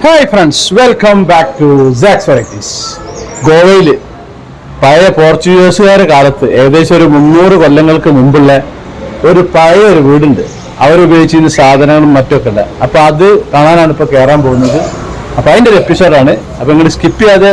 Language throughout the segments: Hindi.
Hi friends, welcome back to Sax varieties. ഗോവയിൽ പഴയ പോർച്ചുഗീസുകാരുടെ കാലത്ത് ഏകദേശം ഒരു 300 കൊല്ലങ്ങൾക്ക് മുമ്പുള്ള ഒരു പഴയ ഒരു വീടുണ്ട്. അവരുപയോഗിച്ചിരുന്ന സാധനങ്ങളും മറ്റൊക്കെ ഉണ്ട്. അപ്പോൾ അത് കാണാനാണ് ഇപ്പോൾ കയറാൻ പോകുന്നത്. അപ്പോൾ അതിൻ്റെ ഒരു എപ്പിസോഡാണ്. അപ്പോൾ നിങ്ങൾ സ്കിപ്പ് ചെയ്യാതെ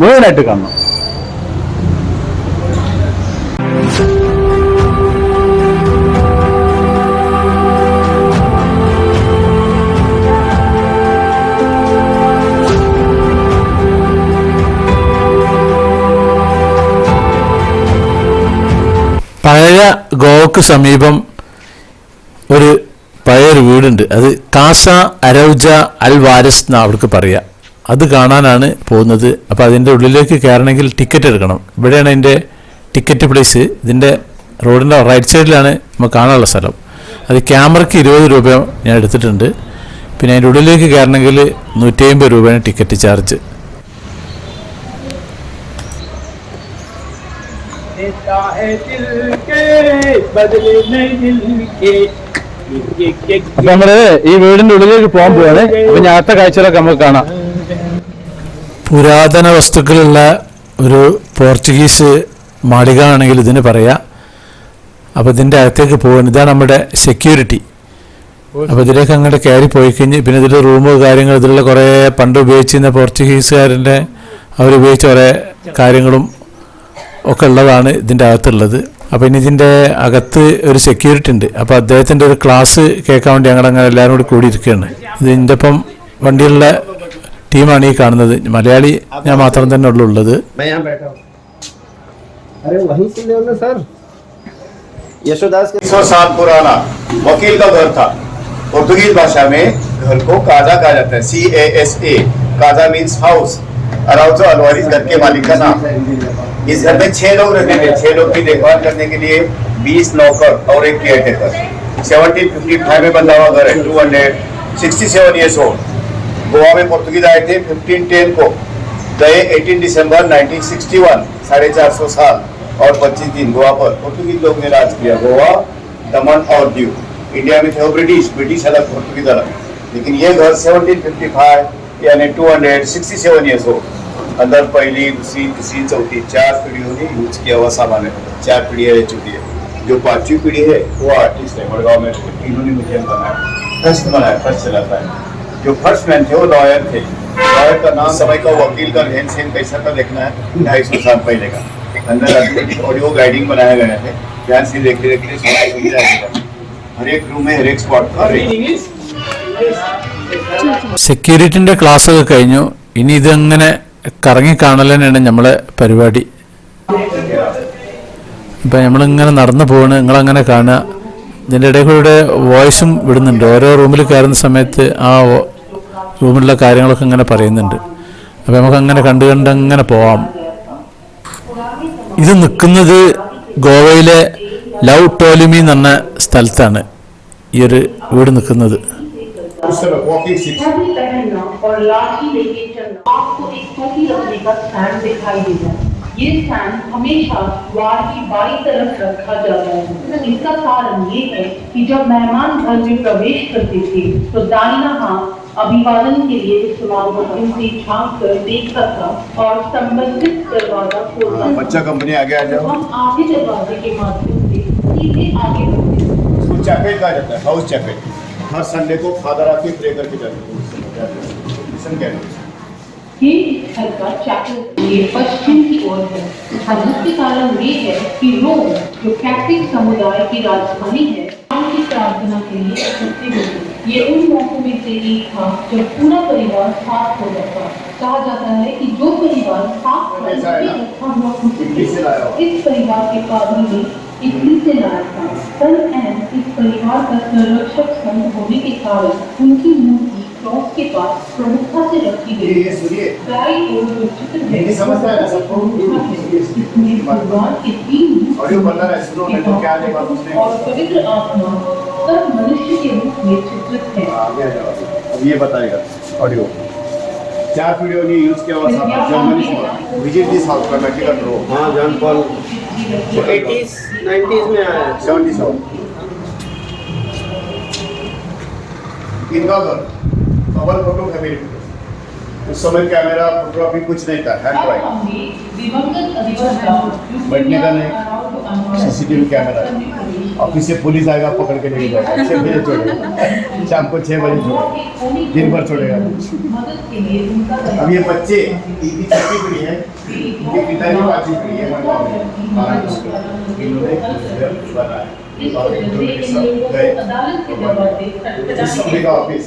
മുഴുവനായിട്ട് കാണണം. പഴയ ഗോവക്ക് സമീപം ഒരു പഴയൊരു വീടുണ്ട്. അത് കാസ അരൗജ അൽ വാരിസ് എന്നാണ് അവർക്ക് പറയുക. അത് കാണാനാണ് പോകുന്നത്. അപ്പോൾ അതിൻ്റെ ഉള്ളിലേക്ക് കയറണമെങ്കിൽ ടിക്കറ്റ് എടുക്കണം. ഇവിടെയാണ് അതിൻ്റെ ടിക്കറ്റ് പ്ലേസ്. ഇതിൻ്റെ റോഡിൻ്റെ റൈറ്റ് സൈഡിലാണ് നമുക്ക് കാണാനുള്ള സ്ഥലം. അത് ക്യാമറയ്ക്ക് 20 രൂപ ഞാൻ എടുത്തിട്ടുണ്ട്. പിന്നെ അതിൻ്റെ ഉള്ളിലേക്ക് കയറണമെങ്കിൽ 150 രൂപയാണ് ടിക്കറ്റ് ചാർജ്. നമ്മള് ഈ വീടിന്റെ ഉള്ളിലേക്ക് പോകാൻ പോവാണ്. അപ്പൊ ഞാനത്തെ കാഴ്ചകളൊക്കെ നമുക്ക് കാണാം. പുരാതന വസ്തുക്കളുള്ള ഒരു പോർച്ചുഗീസ് മാളിക ആണെങ്കിൽ ഇതിന് പറയാം. അപ്പൊ ഇതിന്റെ അകത്തേക്ക് പോകാൻ ഇതാണ് നമ്മുടെ സെക്യൂരിറ്റി. അപ്പൊ ഇതിലേക്ക് അങ്ങോട്ട് കയറി പോയി കഴിഞ്ഞ് പിന്നെ ഇതിൽ റൂമ് കാര്യങ്ങൾ ഇതിലുള്ള കുറേ പണ്ട് ഉപയോഗിച്ചിരുന്ന പോർച്ചുഗീസുകാരൻ്റെ അവരുപയോഗിച്ച കുറേ കാര്യങ്ങളും ഒക്കെ ഉള്ളതാണ് ഇതിൻ്റെ അകത്തുള്ളത്. അപ്പോൾ ഇനി ഇതിൻ്റെ അകത്ത് ഒരു സെക്യൂരിറ്റി ഉണ്ട്. അപ്പോൾ അദ്ദേഹത്തിൻ്റെ ഒരു ക്ലാസ് കേൾക്കാൻ വേണ്ടി ഞങ്ങളങ്ങനെ എല്ലാവരും കൂടി കൂടിയിരിക്കുകയാണ്. ഇതിൻ്റെ ഒപ്പം വണ്ടിയുള്ള ടീമാണ് ഈ കാണുന്നത്. മലയാളി ഞാൻ മാത്രം തന്നെ ഉള്ളത്. यशोदास के 100 साल पुराना वकील का घर था। पोर्तुगीज भाषा में घर को काजा कहा जाता है। CASA, काजा मीन्स हाउस। अराउजो अलवारिस घर के मालिक का नाम। इस घर में 6 लोग रहते थे। 6 लोग की देखभाल करने के लिए 20 नौकर और एक केयरटेकर। 1755 में बंधा हुआ घर है। 267 years old। गोवा में पोर्तुगीज आए थे 1510 को। गए 18 दिसंबर 1961। 450 साल और 25 दिन गोवा पर पोर्तुगीज लोग ने राज किया। गोवा, दमन और दीव। इंडिया में थे ब्रिटिश अलग, पोर्तुगीज अलग। लेकिन ये घर 1755 यानी 267 years old। अंदर पहली, दूसरी, तीसरी, चौथी 4 पीढ़ियों ने यूज किया हुआ सामान है। 4 पीढ़ियाँ रह चुकी है। जो 5वीं पीढ़ी है वो आर्टिस्ट है। मड़गांव में इन्होंने म्यूजियम बनाया, फर्स्ट चलाता है। जो फर्स्ट मैन थे वो लॉयर थे। लॉयर का नाम, समय का वकील का रहन सहन कैसा का देखना है 250 साल पहले का। अंदर ऑडियो गाइडिंग बनाया गया है। ध्यान से देखते हर एक रूम में हर एक स्पॉट का സെക്യൂരിറ്റിൻ്റെ ക്ലാസ്സൊക്കെ കഴിഞ്ഞു. ഇനി ഇതങ്ങനെ കറങ്ങി കാണൽ തന്നെയാണ് നമ്മളെ പരിപാടി. ഇപ്പം നമ്മളിങ്ങനെ നടന്നു പോവാണ്. നിങ്ങളങ്ങനെ കാണുക. ഇതിൻ്റെ ഇടയിൽ കൂടെ വോയിസും വിടുന്നുണ്ട്. ഓരോ റൂമിൽ കയറുന്ന സമയത്ത് ആ റൂമിലുള്ള കാര്യങ്ങളൊക്കെ ഇങ്ങനെ പറയുന്നുണ്ട്. അപ്പം നമുക്കങ്ങനെ കണ്ട് പോവാം. ഇത് നിൽക്കുന്നത് ഗോവയിലെ ലവ് ടോലിമി എന്ന് പറഞ്ഞ സ്ഥലത്താണ് ഈ ഒരു വീട് നിൽക്കുന്നത്. ये स्टैंड हमेशा द्वार की बाईं तरफ रखा जाता है। इसका कारण ये है कि जब मेहमान घर में प्रवेश करते थे तो दाहिना हाथ अभिवादन के लिए इस्तेमाल होता, उनसे झांक कर देखता था और संबंधित दरवाजा खोलता था। बच्चा कंपनी आगे आ जाओ। हम आगे दरवाजे के माध्यम से सीधे आगे बढ़ते हैं। इसको चैपेल कहा जाता है, हाउस चैपेल। हर संडे को फादर आके प्रे करके जाते हैं। ये घर का चैपल ये पश्चिम की ओर है। इसका कारण ये है कि रोम जो कैथोलिक समुदाय की राजधानी है, की प्रार्थना के लिए इकट्ठे होते। ये उन मौकों में से एक था जब पूरा परिवार साथ हो जाता। कहा जाता है कि जो परिवार साथ रखा हुआ इस परिवार के पादरी ने इटली से लाया था। सन एन इस परिवार का संरक्षक संत होने के कारण उनकी मूर्ति क्रॉस के पास प्रमुखता से रखी गई है। दाईं ओर जो चित्र है इसमें भगवान के 3 और पवित्र आत्मा सब मनुष्य के रूप में चित्रित है। अब ये बताएगा ऑडियो 4 पीढ़ियों ने यूज किया हुआ सामान जर्मनी से। विजिट दिस हाउस का मेडिकल रो। हाँ, जॉन पॉल 80s 90s में आया, 70s। इनका घर कवर फोटो फैमिली उस समय कैमरा फोटोग्राफी कुछ नहीं था, हैंड अब ड्राइंग। हमने दिवंगत अधिवक्ता बैठने का नहीं, सीसीटीवी कैमरा। ऑफिस से पुलिस आएगा, पकड़ के लेके जाएगा, 6 बजे छोड़ेगा, शाम को 6 बजे छोड़ेगा, दिन भर छोड़ेगा। मदद के लिए उनका अब ये बच्चे इनकी छठी पीढ़ी है, इनके पिताजी 5वीं पीढ़ी है, इन्होंने घर बनाया। इस वजह से इन लोगों को अदालत के दरवाजे जिस ऑफिस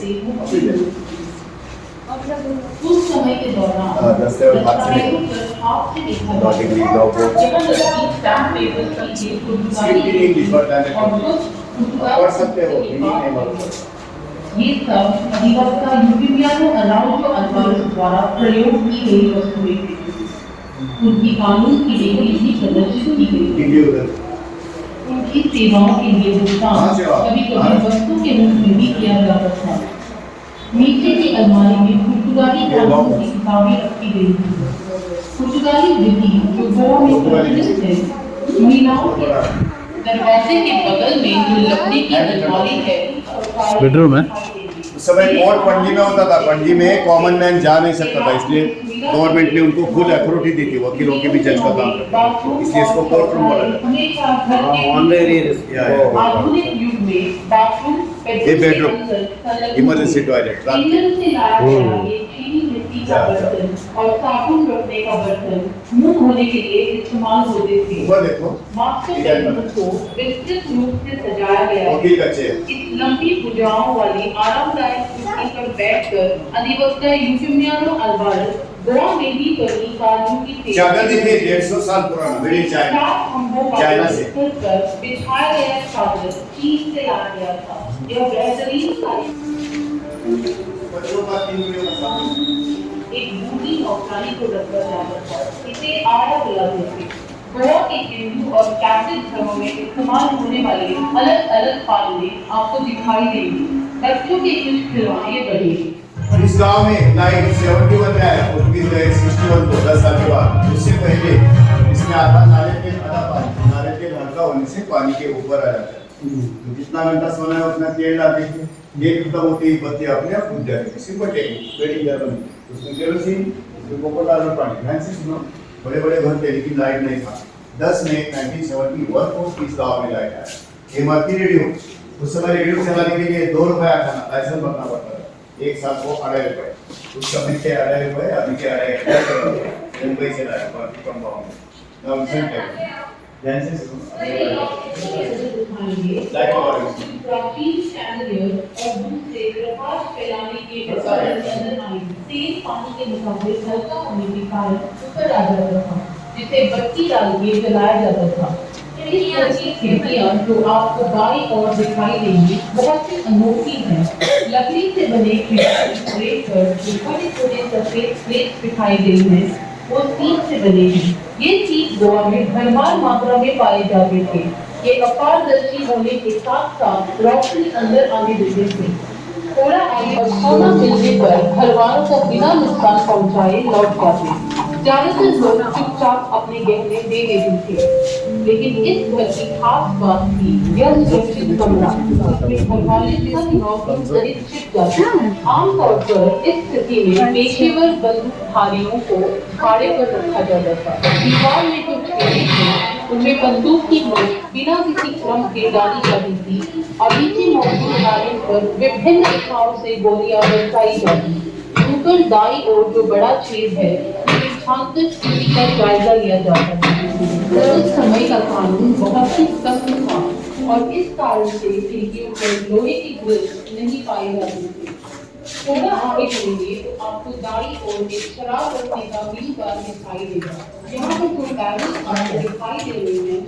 उस समय के दौरान दस्ते और हाथ से प्राइवेट जज हाथ से देखा लॉ डिग्री, लॉ कोर्स, जहाँ लड़की स्टैम्प पेपर की एक स्क्रिप्ट इंग्लिश बताने और को कुछ पढ़ सकते हो, हिंदी नहीं मालूम। ये सब अधिवक्ता यूबियानो अराउजो अल्वारेस द्वारा प्रयोग की गई वस्तुएं थी। उनकी कानून की डिग्री भी प्रदर्शित की गई। डिग्री उधर उनकी सेवाओं के लिए भुगतान कभी कभी वस्तु के रूप में भी किया जाता था। नीचे की अलमारी में पुर्तगाली कानून की किताबें रखी गई थी। पुर्तगाली विधि जो गोवा में प्रचलित है, महिलाओं के दरवाजे के बगल में जो लकड़ी की अलमारी है, बेडरूम है। उस समय कोर्ट पणजी में होता था, पणजी में कॉमन मैन जा नहीं सकता था, इसलिए गवर्नमेंट ने उनको फुल अथॉरिटी दी थी, वकीलों के भी जज का काम करता था, इसलिए इसको कोर्ट रूम बोला जाता है। आधुनिक युग में बाथरूम ये बेडरूम, इमरजेंसी टॉयलेट, इंजन से लाया गया ये चीनी मिट्टी का बर्तन और साबुन रखने का बर्तन मुंह धोने के लिए इस्तेमाल होते थे। ऊपर देखो, मास्टर बेडरूम को विस्तृत रूप से सजाया गया है। वकील कच्चे इस लंबी भुजाओं वाली आरामदायक कुर्सी पर बैठकर अधिवक्ता यूबियानो अल्वारेस गोवा में भी कई कानून की सेवा चादर देखिए 150 साल पुराना, मेरी चाइना, चाइना से बिछाया गया चादर चीन से लाया गया था। यह बेहतरीन बच्चों का 3 वीडियो का सामान। एक बूढ़ी नौकरानी को रखा जाता था, इसे आड़ा बुलाते थे। गोवा के हिंदू और कैथोलिक धर्मों में इस्तेमाल होने वाले अलग अलग पालने आपको दिखाई देंगे। बच्चों के कुछ खिलौने बढ़ेंगे। इस गांव में लाइट 71 में आया, पुर्तगाली लाइट 61 को 10 साल के बाद। उससे पहले इसमें आता नाले के आधा पानी, नाले के हल्का होने से पानी के ऊपर आ जाता है। तो जितना घंटा सोना है उतना तेल डाल के ये खत्म होती है, बत्ती अपने आप बुझ जाएगी। Simple technique, very German. उसमें केरोसिन, उसमें कोको डालना पानी। ध्यान से सुनो, बड़े बड़े घर थे लेकिन लाइट नहीं था। 10 मई 1971 को इस गाँव में लाइट आया। ये मरती रेडियो, उस समय रेडियो चलाने के लिए 2 रुपया था, लाइसेंस भरना पड़ता था। एक साल को 2.5 रुपए, उस समय के 2.5 रुपए, अभी के 2.5 रुपए मुंबई से लाया, बाकी कम भाव में। नाउ सेंटर ध्यान से सुनो, प्राचीन शैंडलियर और दूसरे प्रकाश फैलाने के तेज पानी के मुकाबले हल्का होने के कारण ऊपर आ जाता था, जिसे बत्ती डाल के जलाया जाता था। इस तरह की खिड़कियां जो आपको बाईं ओर दिखाई देंगी बहुत ही अनोखी हैं। लकड़ी से बने खिड़की पर जो छोटे छोटे सफेद प्लेट दिखाई गई हैं, वो सीप से बने हैं। ये सीप गोवा में भरमार मात्रा में पाए जाते थे। ये अपारदर्शी होने के साथ साथ रोशनी अंदर आने देते थे। थोड़ा आगे और सोना मिलने पर घर वालों को बिना नुकसान पहुंचाए लौट जाते। ज्यादातर लोग चुपचाप अपने गहने दे देते थे, लेकिन इस घर की खास बात थी यह सुरक्षित कमरा, जिसमें घर वाले सब नौकरों सहित छिप जाते। आमतौर पर इस स्थिति में पेशेवर बंदूकधारियों को भाड़े पर रखा जाता था। दीवार में कुछ छेद थे, उनमें बंदूक की नोक बिना किसी क्रम के डाली जाती थी और नीचे मौजूद नारियों पर विभिन्न दिशाओं से गोलियां बरसाई जाती। ऊपर दाईं ओर जो बड़ा छेद है, छात्र स्थिति का जायजा लिया जाता है। उस समय का कानून बहुत ही सख्त था और इस कारण से खिड़कियों पर लोहे की ग्रिल नहीं पाई जाती थी। थोड़ा आगे चलेंगे तो आपको दाईं ओर एक शराब रखने का व्हील बार दिखाई देगा। यहाँ पर जो बैरल आपको दिखाई दे रहे हैं,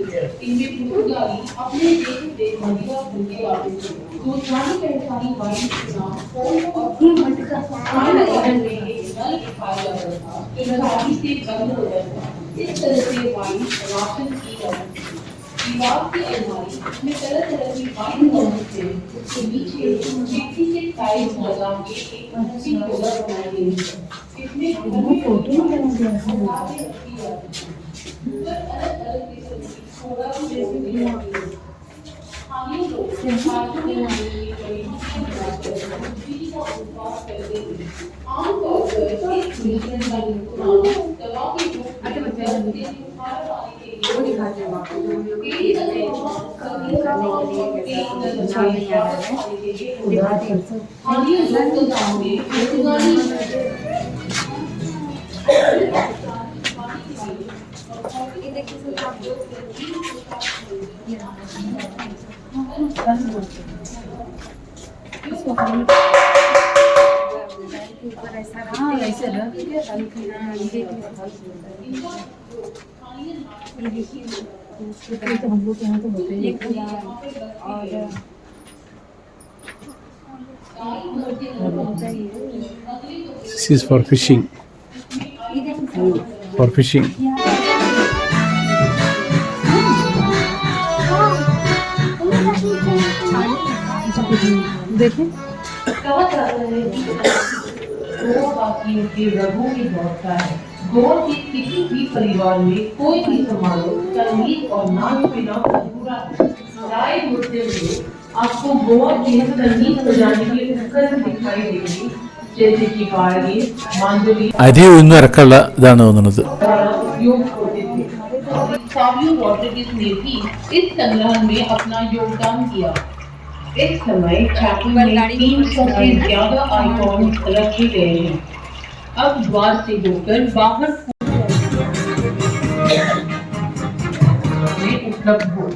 इनमें पुर्तगाली अपने देश से मदिरा भूखे आते थे। तो जानी पहचानी वाइन के नाम और में एक नल दिखाया जाता था जो चाबी से बंद हो जाता था। इस तरह से वाइन राशन की जाती थी। दीवार की अलमारी में तरह तरह की वाइन होने से उसके नीचे मिट्टी के टाइल्स लगा के एक अच्छी जगह बनाई गई है। इसमें फोटो अलग अलग किस्म की थोड़ा स्थानीय लोग आमतौर This is for fishing. For fishing. कहा जाता है कि गोवा वासियों के रगों में दौड़ता है। गोवा के किसी भी परिवार में कोई भी समारोह संगीत और नाच बिना अधूरा है। राय होते हुए आपको गोवा के संगीत बजाने के उपकरण दिखाई देंगे, जैसे कि वायलिन, मांडोलिन അരി ഒന്നും ഇറക്കുള്ള ഇതാണ് തോന്നുന്നത്. उपयोग होते थे। सावियो रॉड्रिगेज ने भी इस संग्रह में अपना योगदान किया। इस समय चैपल में 300 से ज्यादा आइकॉन रखे गए हैं। अब द्वार से होकर बाहर में उपलब्ध हो।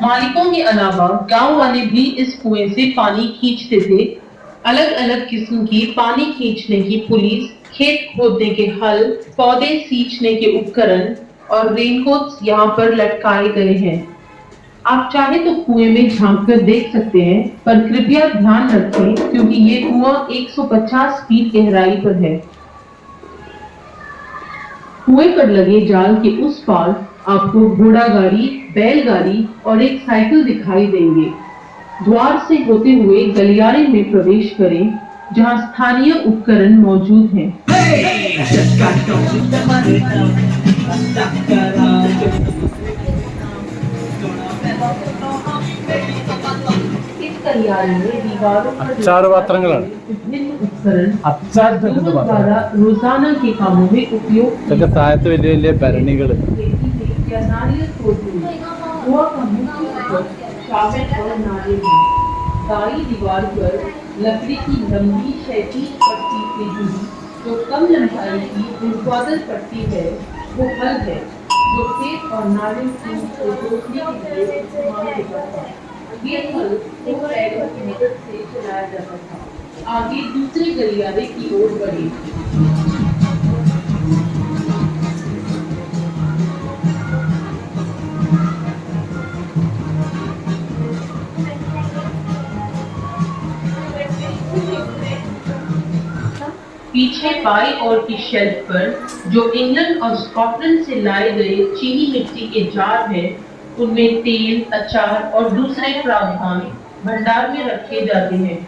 मालिकों के अलावा गांव वाले भी इस कुएं से पानी खींचते थे। अलग अलग किस्म की पानी खींचने की पुलिस, खेत खोदने के हल, पौधे सींचने के उपकरण और रेनकोट्स यहाँ पर लटकाए गए हैं। आप चाहे तो कुएं में झांक कर देख सकते हैं, पर कृपया ध्यान रखें क्योंकि ये कुआं 150 फीट गहराई पर है। कुएं पर लगे जाल के उस पार आपको घोड़ा गाड़ी, बैलगाड़ी और एक साइकिल दिखाई देंगे। द्वार से होते हुए गलियारे में प्रवेश करें, जहां स्थानीय उपकरण मौजूद हैं। इस गलियारे में दीवारों पर അച്ചാറുപാത്രങ്ങളാണ്. विभिन्न उपकरण അച്ചാർ द्वारा रोजाना के कामों में उपयोग ഇതൊക്കെ താഴത്ത് വലിയ വലിയ ഭരണികൾ. या नारियल तोड़ने गोवा का मुख्य उपज शामिल और नारियल है। दाई दीवार पर लकड़ी की लंबी क्षैतिज पट्टी से जुड़ी जो कम लंबाई की ऊर्ध्वाधर पट्टी है वो हल है, जो खेत और नारियल फूल को रोकने के लिए इस्तेमाल होता था। ये हल दो पैरों की मदद से चलाया जाता था। आगे दूसरे गलियारे की ओर बढ़े। पीछे बाई ओर की शेल्फ पर जो इंग्लैंड और स्कॉटलैंड से लाए गए चीनी मिट्टी के जार हैं, उनमें तेल, अचार और दूसरे प्रावधान भंडार में रखे जाते हैं।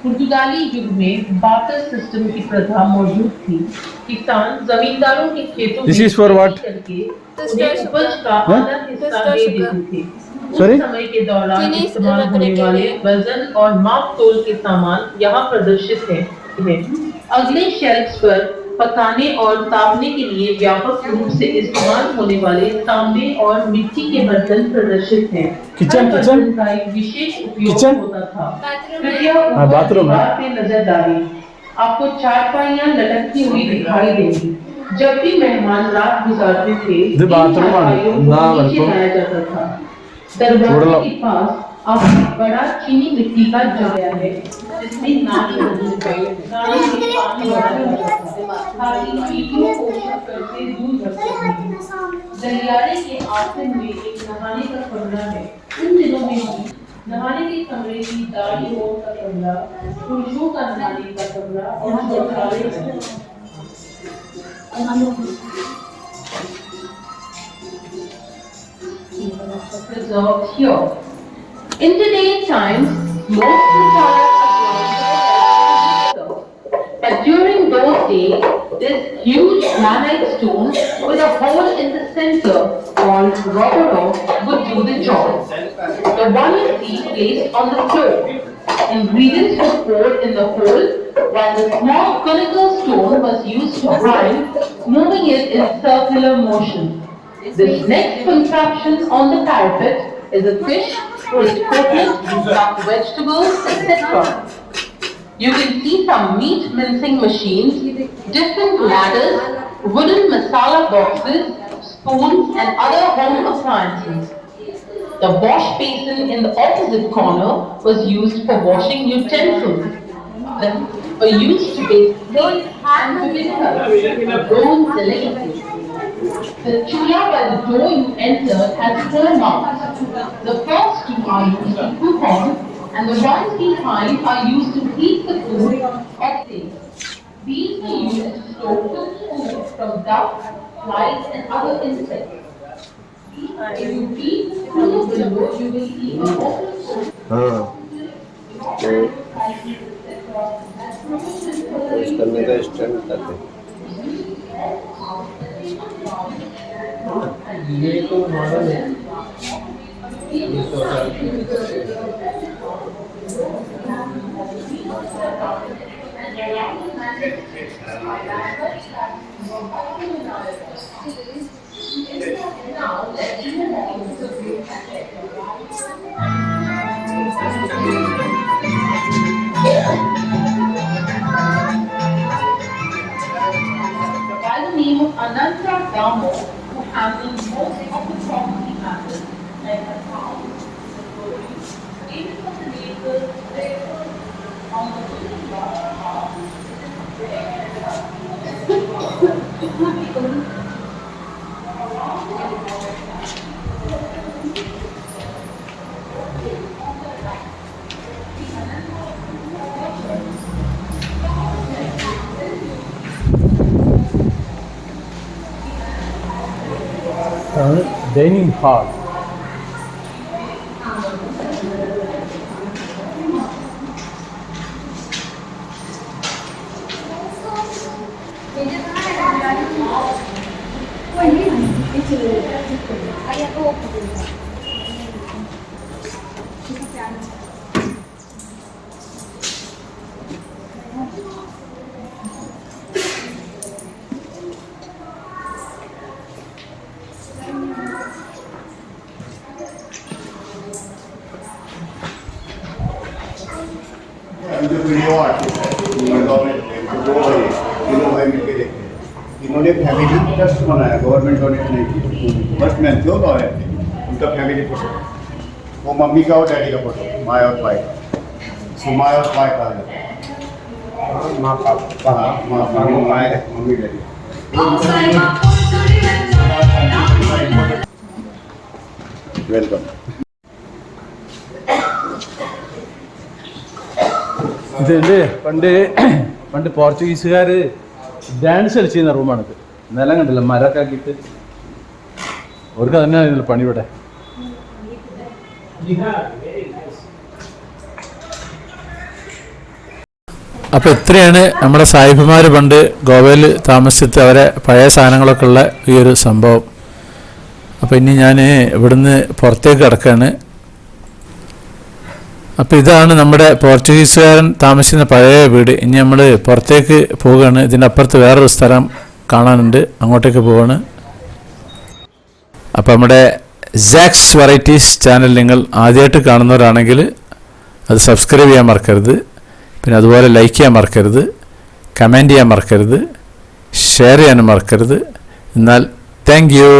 पुर्तगाली युग में बार्टर सिस्टम की प्रथा मौजूद थी। किसान जमींदारों के खेतों This में is for what? करके उन्हें उपज का आधा हिस्सा दे देते थे। उस Sorry? समय के दौरान चीनी इस्तेमाल रखने होने के वाले लिए। वजन और माप तोल के सामान यहाँ प्रदर्शित है। अगले शेल्फ्स पर पकाने और तापने के लिए व्यापक रूप से इस्तेमाल होने वाले तांबे और मिट्टी के बर्तन प्रदर्शित हैं। किचन, हर किचन? बर्तन का एक विशेष उपयोग किचन? होता था। बाथरूम कृपया में ऊपर बाथरूम है। दीवार पे नजर डालें। आपको चारपाइयां लटकती हुई दिखाई देंगी। जब भी मेहमान रात गुजारते थे, ഇത് इन बाथरूम ആണ്. चारपाइयों को എന്താ नीचे വലുപ്പം? लाया जाता था। दरवाजे ചൂടുള്ള- के पास आपको बड़ा चीनी मिट्टी का जाया है, जिसमें नारियल के पानी भरा जाता था, ताकि कीड़ों को शक्कर से दूर रख सकें। गलियारे के आसन में एक नहाने का कमरा है। उन दिनों में भी नहाने के कमरे की दाढ़ी ओर का कमरा, पुरुषों का नहाने का कमरा और शौचालय है। Preserved here. In today's times, most products are but during those days, this huge granite stone with a hole in the center called Roberto would do the job. The one you see placed on the floor. Ingredients were poured in the hole while the small conical stone was used to grind, moving it in circular motion. This next contraption on the parapet is a fish with coconut, chopped vegetables, etc. You can see some meat mincing machines, different ladders, wooden masala boxes, spoons and other home appliances. The wash basin in the opposite corner was used for washing utensils. Then were used to bake plates and vinegar, bronze delicacy. The chula by the door you entered has 4 mouths. The first 2 are used to cook on, and the ones behind are used to heat the food or things. These are used to store cooked food from ducks, flies and other insects. If you peek through the window, you will see a open source. करने का स्टैंड करते ये तो मॉडल है ये 100 साल की By the name of Ananta Damo, who handled most of the property matters like accounts, even for the neighbors, on the wooden house. Dining hall. जो वीडियो आर्टिस्ट है गवर्नमेंट दो भाई तीनों भाई मिलकर देखते हैं इन्होंने फैमिली ट्रस्ट बनाया गवर्नमेंट डोनेट नहीं की फर्स्ट मैन थे वो उनका फैमिली फोटो वो मम्मी का और डैडी का फोटो माँ और भाई सो माँ और भाई कहा जाता है माँ पापा माँ माँ मम्मी डैडी वेलकम ഇതുണ്ട് പണ്ട് പോർച്ചുഗീസുകാർ ഡാൻസ് കളിച്ചിരുന്ന റൂമാണിത്. നിലം കണ്ടില്ല മരമൊക്കെ ആക്കിയിട്ട് അവർക്ക് തന്നെയായിരുന്നല്ലോ പണി ഇവിടെ. അപ്പോൾ ഇത്രയാണ് നമ്മുടെ സാഹിബുമാർ പണ്ട് ഗോവയിൽ താമസിച്ചിട്ട് അവരെ പഴയ സാധനങ്ങളൊക്കെ ഉള്ള ഈ ഒരു സംഭവം. അപ്പോൾ ഇനി ഞാൻ ഇവിടുന്ന് പുറത്തേക്ക് കിടക്കുകയാണ്. അപ്പോൾ ഇതാണ് നമ്മുടെ പോർച്ചുഗീസുകാരൻ താമസിക്കുന്ന പഴയ വീട്. ഇനി നമ്മൾ പുറത്തേക്ക് പോവുകയാണ്. ഇതിൻ്റെ അപ്പുറത്ത് വേറൊരു സ്ഥലം കാണാനുണ്ട്, അങ്ങോട്ടേക്ക് പോവുകയാണ്. അപ്പോൾ നമ്മുടെ സാക്സ് വെറൈറ്റീസ് ചാനൽ നിങ്ങൾ ആദ്യമായിട്ട് കാണുന്നവരാണെങ്കിൽ അത് സബ്സ്ക്രൈബ് ചെയ്യാൻ മറക്കരുത്. പിന്നെ അതുപോലെ ലൈക്ക് ചെയ്യാൻ മറക്കരുത്, കമൻറ്റ് ചെയ്യാൻ മറക്കരുത്, ഷെയർ ചെയ്യാനും മറക്കരുത്. എന്നാൽ താങ്ക് യു.